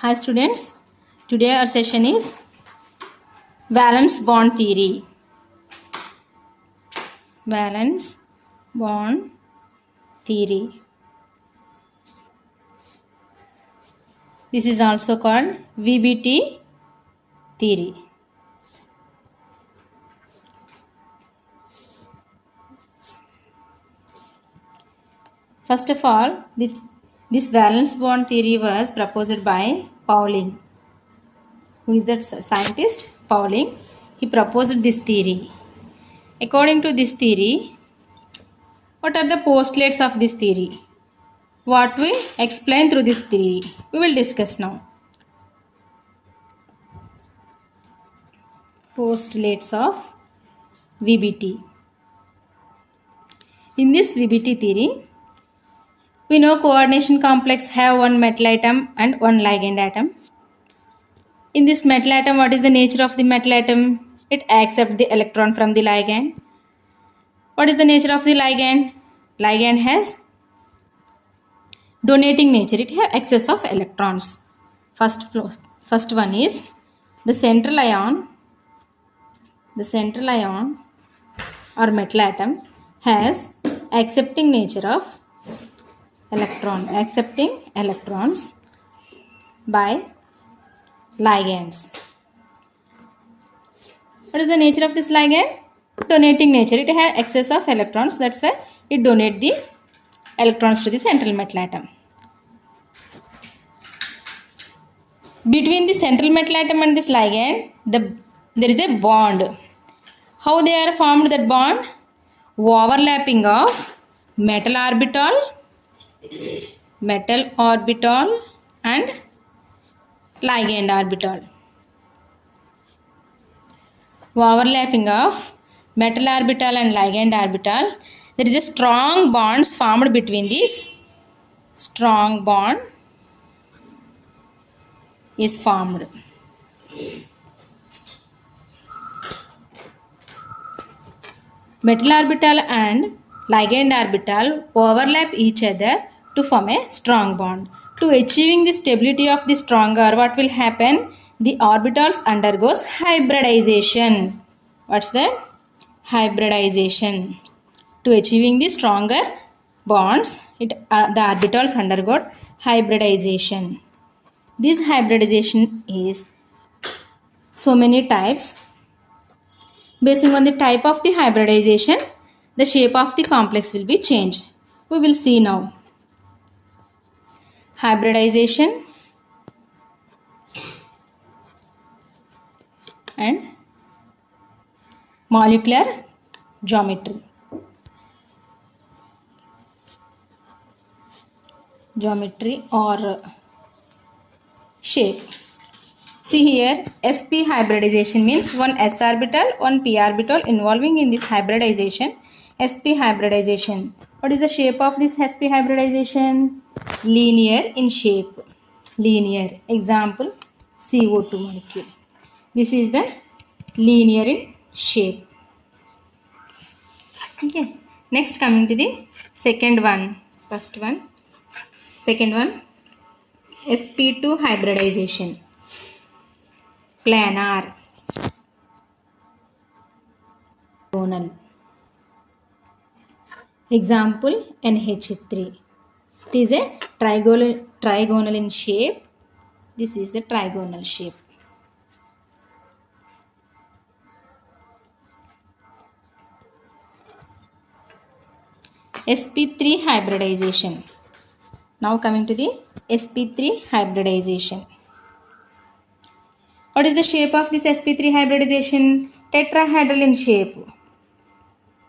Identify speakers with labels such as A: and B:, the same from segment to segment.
A: Hi students, today our session is valence bond theory. Valence bond theory. This is also called VBT theory. First of all, this valence bond theory was proposed by Pauling. Who is that scientist? Pauling. He proposed this theory. According to this theory, what are the postulates of this theory? What we explain through this theory, we will discuss now. Postulates of VBT. In this VBT theory, we know coordination complex have one metal atom and one ligand atom. In this metal atom, what is the nature of the metal atom? It accepts the electron from the ligand. What is the nature of the ligand? Ligand has donating nature. It has excess of electrons. First one is the central ion. The central ion or metal atom has accepting nature of accepting electrons by ligands. What is the nature of this ligand? Donating nature. It has excess of electrons. That's why it donates the electrons to the central metal atom. Between the central metal atom and this ligand, there is a bond. How they are formed, that bond? Overlapping of metal orbital and ligand orbital. Overlapping of metal orbital and ligand orbital. There is a strong bonds formed between these. Strong bond is formed. Metal orbital and ligand orbital overlap each other to form a strong bond. To achieving the stability of the stronger, what will happen? The orbitals undergoes hybridization. What's that? Hybridization. To achieving the stronger bonds, the orbitals undergo hybridization. This hybridization is so many types. Based on the type of the hybridization, the shape of the complex will be changed. We will see now. Hybridization and molecular geometry. Geometry or shape. See here, sp hybridization means one s orbital, one p orbital involving in this hybridization. Sp hybridization. What is the shape of this sp hybridization? Linear in shape. Linear. Example, CO2 molecule. This is the linear in shape. Okay. Next, coming to the second one. First one. Second one, sp2 hybridization. Planar. Trigonal. Example, NH3. It is a trigonal in shape. This is the trigonal shape. sp3 hybridization. Now coming to the sp3 hybridization. What is the shape of this sp3 hybridization? Tetrahedral in shape.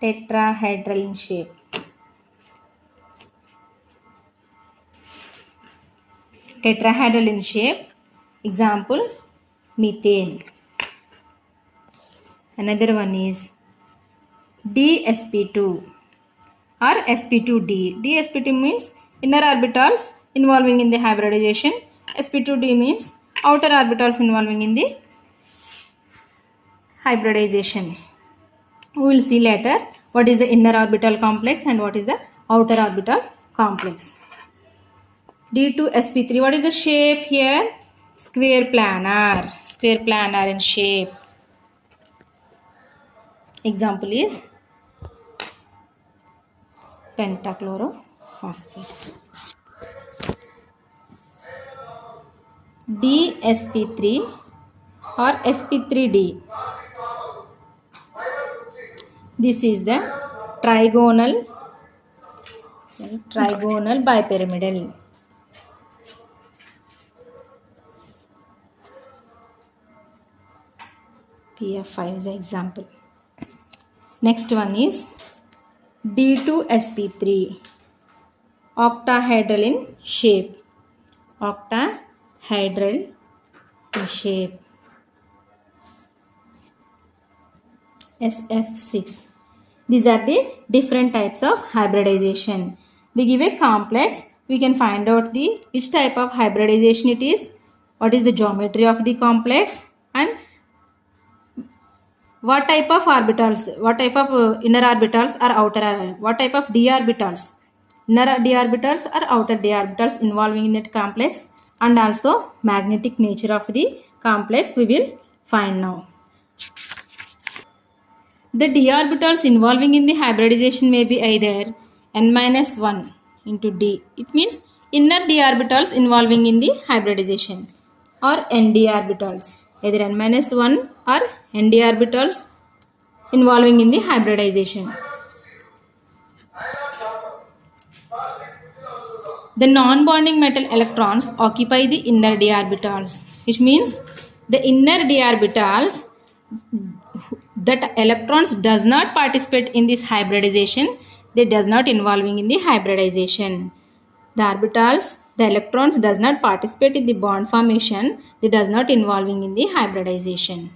A: Tetrahedral in shape. Tetrahedral in shape. Example, methane. Another one is dsp2 or sp2d. dsp2 means inner orbitals involving in the hybridization. sp2d means outer orbitals involving in the hybridization. We will see later what is the inner orbital complex and what is the outer orbital complex. D2sp3. What is the shape here? square planar in shape. Example is pentachlorophosphate. DsP3 or sp3d. This is the trigonal bipyramidal. PF5 is the example. Next one is D2sp3, octahedral in shape. Octahedral in shape. SF6. These are the different types of hybridization. They give a complex. We can find out which type of hybridization it is, what is the geometry of the complex, and what type of orbitals, what type of inner orbitals or outer, what type of d orbitals, inner d orbitals or outer d orbitals involving in that complex, and also magnetic nature of the complex we will find now. The d orbitals involving in the hybridization may be either n-1 into d. It means inner d orbitals involving in the hybridization, or nd orbitals, either n-1 or nd orbitals involving in the hybridization. The non-bonding metal electrons occupy the inner d orbitals, which means the inner d orbitals, that electrons does not participate in this hybridization, they does not involving in the hybridization. The orbitals, the electrons does not participate in the bond formation, they does not involving in the hybridization.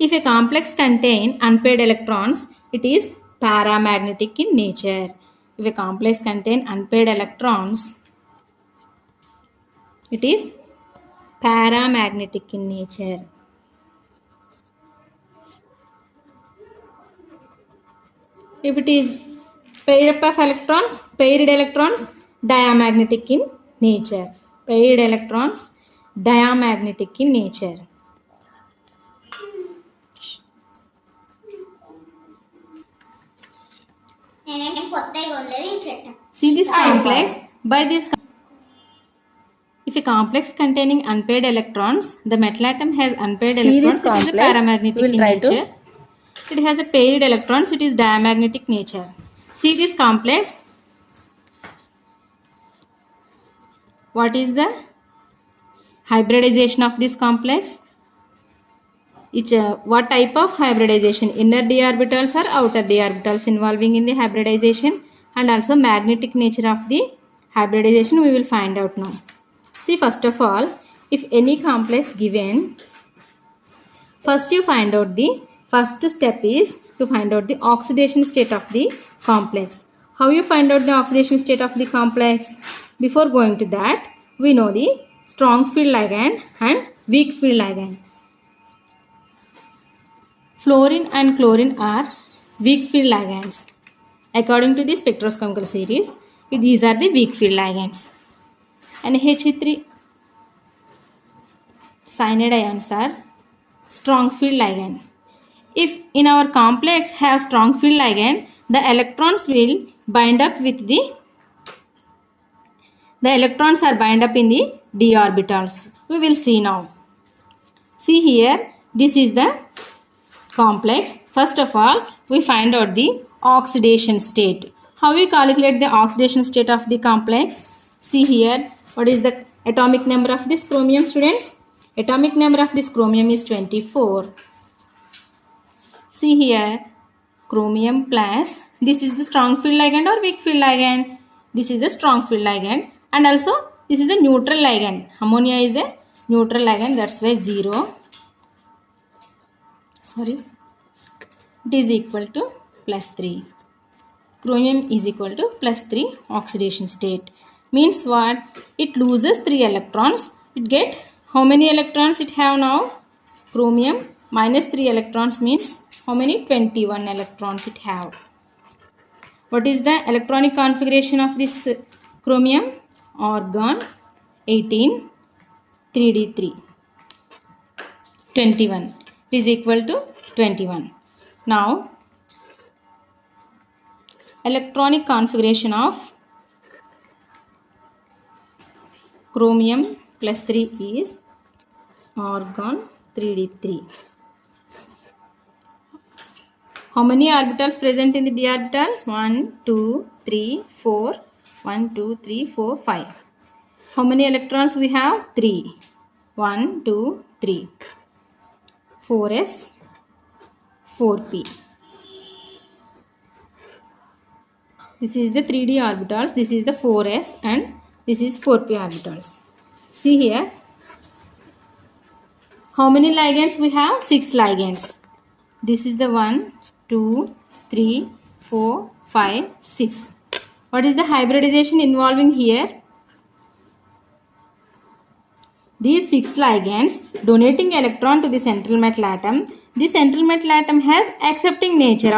A: If a complex contain unpaired electrons, it is paramagnetic in nature. If a complex contain unpaired electrons, it is paramagnetic in nature. If it is paired of electrons, diamagnetic in nature. Paired electrons, diamagnetic in nature. See this complex. By this, if a complex containing unpaired electrons, the metal atom has unpaired electrons, it is a paramagnetic in nature. It has a paired electrons, it is diamagnetic nature. See this complex. What is the hybridization of this complex? What type of hybridization? Inner d orbitals or outer d orbitals involving in the hybridization, and also magnetic nature of the hybridization we will find out now. See, first of all, if any complex given, first you find out the first step is to find out the oxidation state of the complex. How you find out the oxidation state of the complex? Before going to that, we know the strong field ligand and weak field ligand. Fluorine and chlorine are weak field ligands. According to the spectrochemical series, these are the weak field ligands. And He3 cyanide ions are strong field ligand. If in our complex have strong field ligand, the electrons will bind up with the electrons are bind up in the d orbitals. We will see now. See here, this is the complex. First of all, we find out the oxidation state. How we calculate the oxidation state of the complex? See here, what is the atomic number of this chromium, students? Atomic number of this chromium is 24. See here, chromium plus, this is the strong field ligand or weak field ligand? This is the strong field ligand, and also this is the neutral ligand. Ammonia is the neutral ligand, that's why 0. Sorry, it is equal to plus 3. Chromium is equal to plus 3 oxidation state. Means what? It loses 3 electrons. It get how many electrons it have now? Chromium minus 3 electrons means how many? 21 electrons it have. What is the electronic configuration of this chromium? Argon 18, 3d3, 21 is equal to 21. Now, electronic configuration of chromium plus 3 is argon 3d3. How many orbitals present in the d orbital? 1, 2, 3, 4. 1, 2, 3, 4, 5. How many electrons we have? 3. 1, 2, 3. 4s, 4p. This is the 3d orbitals. This is the 4s and this is 4p orbitals. See here. How many ligands we have? 6 ligands. This is the 1, 2, 3, 4, 5, 6. What is the hybridization involving here? These 6 ligands donating electron to the central metal atom. The central metal atom has accepting nature.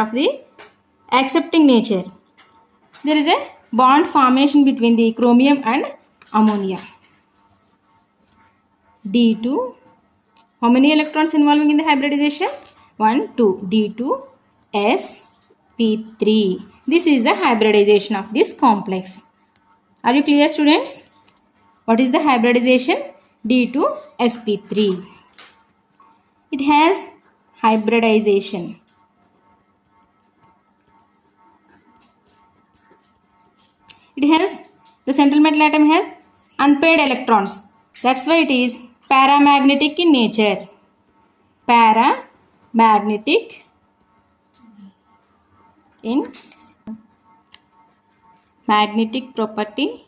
A: There is a bond formation between the chromium and ammonia. D2. How many electrons involving in the hybridization? 1, 2. D2, S, P3. This is the hybridization of this complex. Are you clear, students? What is the hybridization? D2, sp3. It has hybridization. The central metal atom has unpaired electrons. That's why it is paramagnetic in nature. Paramagnetic in magnetic property.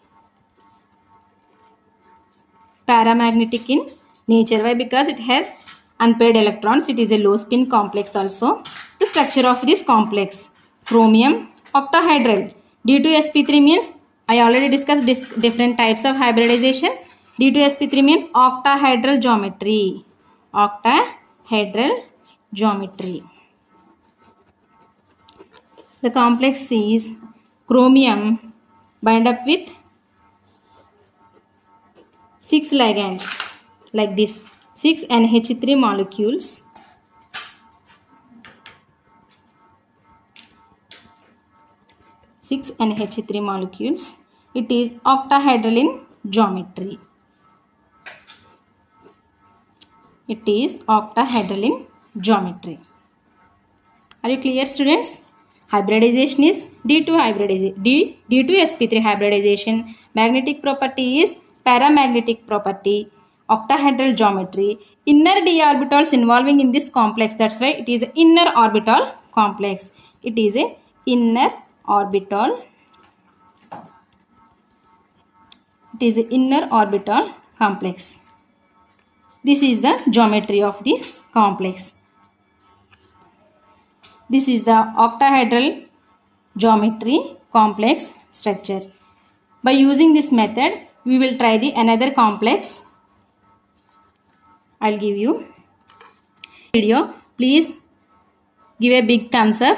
A: Paramagnetic in nature. Why? Because it has unpaired electrons. It is a low spin complex also. The structure of this complex. Chromium octahedral. D2sp3 means, I already discussed different types of hybridization. D2sp3 means octahedral geometry. Octahedral geometry. The complex is chromium bind up with 6 ligands like this. 6 NH3 molecules. 6 NH3 molecules. It is octahedral in geometry. It is octahedral in geometry. Are you clear, students? Hybridization is D2 hybridization. D2sp3 hybridization. Magnetic property is paramagnetic property. Octahedral geometry. Inner d orbitals involving in this complex. That's why it is an inner orbital complex. It is a inner orbital. It is an inner orbital complex. This is the geometry of this complex. This is the octahedral geometry complex structure. By using this method, we will try the another complex. I'll give you video. Please give a big thumbs up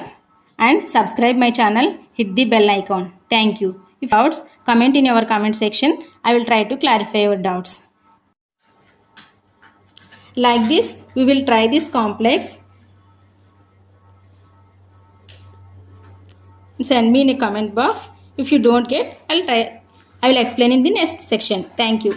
A: and subscribe my channel. Hit the bell icon. Thank you. If doubts, comment in your comment section. I will try to clarify your doubts. Like this, we will try this complex. Send me in a comment box. If you don't get, I will explain in the next section. Thank you.